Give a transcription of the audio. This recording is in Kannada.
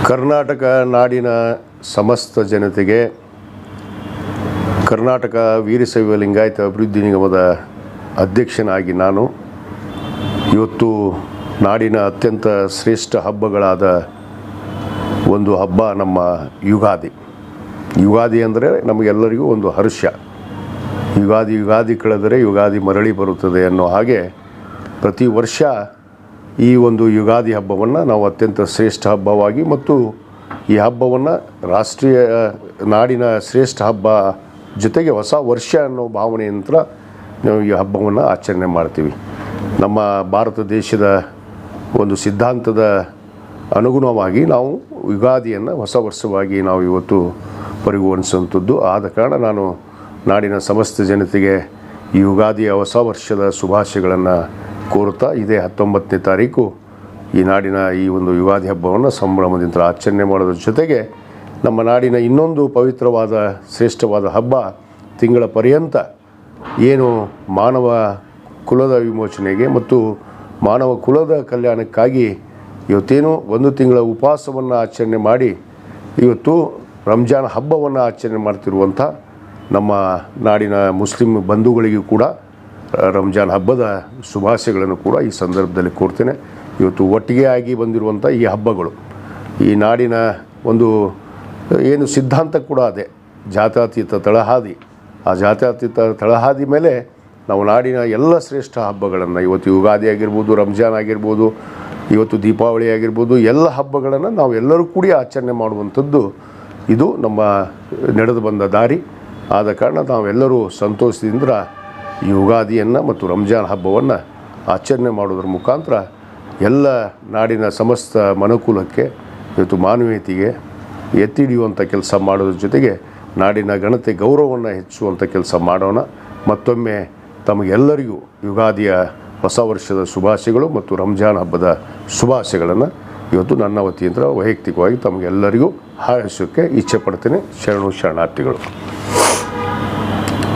ಕರ್ನಾಟಕ ನಾಡಿನ ಸಮಸ್ತ ಜನತೆಗೆ ಕರ್ನಾಟಕ ವೀರಶೈವ ಲಿಂಗಾಯತ ಅಭಿವೃದ್ಧಿ ನಿಗಮದ ಅಧ್ಯಕ್ಷನಾಗಿ ನಾನು ಇವತ್ತು ನಾಡಿನ ಅತ್ಯಂತ ಶ್ರೇಷ್ಠ ಹಬ್ಬಗಳಾದ ಒಂದು ಹಬ್ಬ ನಮ್ಮ ಯುಗಾದಿ ಅಂದರೆ ನಮಗೆಲ್ಲರಿಗೂ ಒಂದು ಹರ್ಷ. ಯುಗಾದಿ ಕಳೆದರೆ ಯುಗಾದಿ ಮರಳಿ ಬರುತ್ತದೆ ಅನ್ನೋ ಹಾಗೆ ಪ್ರತಿ ವರ್ಷ ಈ ಒಂದು ಯುಗಾದಿ ಹಬ್ಬವನ್ನು ನಾವು ಅತ್ಯಂತ ಶ್ರೇಷ್ಠ ಹಬ್ಬವಾಗಿ ಮತ್ತು ಈ ಹಬ್ಬವನ್ನು ರಾಷ್ಟ್ರೀಯ ನಾಡಿನ ಶ್ರೇಷ್ಠ ಹಬ್ಬ ಜೊತೆಗೆ ಹೊಸ ವರ್ಷ ಅನ್ನೋ ಭಾವನೆ ನಂತರ ನಾವು ಈ ಹಬ್ಬವನ್ನು ಆಚರಣೆ ಮಾಡ್ತೀವಿ. ನಮ್ಮ ಭಾರತ ದೇಶದ ಒಂದು ಸಿದ್ಧಾಂತದ ಅನುಗುಣವಾಗಿ ನಾವು ಯುಗಾದಿಯನ್ನು ಹೊಸ ವರ್ಷವಾಗಿ ನಾವು ಇವತ್ತು ಪರಿಗಣಿಸುವಂಥದ್ದು. ಆದ ಕಾರಣ ನಾನು ನಾಡಿನ ಸಮಸ್ತ ಜನತೆಗೆ ಈ ಯುಗಾದಿಯ ಹೊಸ ವರ್ಷದ ಶುಭಾಶಯಗಳನ್ನು ಕೋರುತ್ತಾ ಇದೇ 19ನೇ ತಾರೀಕು ಈ ನಾಡಿನ ಈ ಒಂದು ಯುಗಾದಿ ಹಬ್ಬವನ್ನು ಸಂಭ್ರಮದಿಂದ ಆಚರಣೆ ಮಾಡೋದ್ರ ಜೊತೆಗೆ ನಮ್ಮ ನಾಡಿನ ಇನ್ನೊಂದು ಪವಿತ್ರವಾದ ಶ್ರೇಷ್ಠವಾದ ಹಬ್ಬ ತಿಂಗಳ ಪರ್ಯಂತ ಏನು ಮಾನವ ಕುಲದ ವಿಮೋಚನೆಗೆ ಮತ್ತು ಮಾನವ ಕುಲದ ಕಲ್ಯಾಣಕ್ಕಾಗಿ ಇವತ್ತೇನು ಒಂದು ತಿಂಗಳ ಉಪವಾಸವನ್ನು ಆಚರಣೆ ಮಾಡಿ ಇವತ್ತು ರಂಜಾನ್ ಹಬ್ಬವನ್ನು ಆಚರಣೆ ಮಾಡ್ತಿರುವಂಥ ನಮ್ಮ ನಾಡಿನ ಮುಸ್ಲಿಂ ಬಂಧುಗಳಿಗೂ ಕೂಡ ರಂಜಾನ್ ಹಬ್ಬದ ಶುಭಾಶಯಗಳನ್ನು ಕೂಡ ಈ ಸಂದರ್ಭದಲ್ಲಿ ಕೋರ್ತೇನೆ. ಇವತ್ತು ಒಟ್ಟಿಗೆ ಆಗಿ ಬಂದಿರುವಂಥ ಈ ಹಬ್ಬಗಳು ಈ ನಾಡಿನ ಒಂದು ಏನು ಸಿದ್ಧಾಂತ ಕೂಡ ಅದೇ ಜಾತ್ಯತೀತ ತಳಹಾದಿ. ಆ ಜಾತ್ಯತೀತ ತಳಹಾದಿ ಮೇಲೆ ನಾವು ನಾಡಿನ ಎಲ್ಲ ಶ್ರೇಷ್ಠ ಹಬ್ಬಗಳನ್ನು ಇವತ್ತು ಯುಗಾದಿ ಆಗಿರ್ಬೋದು, ರಂಜಾನ್ ಆಗಿರ್ಬೋದು, ಇವತ್ತು ದೀಪಾವಳಿ ಆಗಿರ್ಬೋದು, ಎಲ್ಲ ಹಬ್ಬಗಳನ್ನು ನಾವು ಎಲ್ಲರೂ ಕೂಡಿ ಆಚರಣೆ ಮಾಡುವಂಥದ್ದು ಇದು ನಮ್ಮ ನಡೆದು ಬಂದ ದಾರಿ. ಆದ ಕಾರಣ ನಾವೆಲ್ಲರೂ ಸಂತೋಷದಿಂದ ಈ ಯುಗಾದಿಯನ್ನು ಮತ್ತು ರಂಜಾನ್ ಹಬ್ಬವನ್ನು ಆಚರಣೆ ಮಾಡೋದ್ರ ಮುಖಾಂತರ ಎಲ್ಲ ನಾಡಿನ ಸಮಸ್ತ ಮನುಕುಲಕ್ಕೆ ಇವತ್ತು ಮಾನವೀಯತೆಗೆ ಎತ್ತಿ ಹಿಡಿಯುವಂಥ ಕೆಲಸ ಮಾಡೋದ್ರ ಜೊತೆಗೆ ನಾಡಿನ ಘನತೆ ಗೌರವವನ್ನು ಹೆಚ್ಚುವಂಥ ಕೆಲಸ ಮಾಡೋಣ. ಮತ್ತೊಮ್ಮೆ ತಮಗೆಲ್ಲರಿಗೂ ಯುಗಾದಿಯ ಹೊಸ ವರ್ಷದ ಶುಭಾಶಯಗಳು ಮತ್ತು ರಂಜಾನ್ ಹಬ್ಬದ ಶುಭಾಶಯಗಳನ್ನು ಇವತ್ತು ನನ್ನ ವತಿಯಿಂದ ವೈಯಕ್ತಿಕವಾಗಿ ತಮಗೆಲ್ಲರಿಗೂ ಹಾರೈಸೋಕ್ಕೆ ಇಚ್ಛೆ ಪಡ್ತೇನೆ. ಶರಣಾರ್ಥಿಗಳು.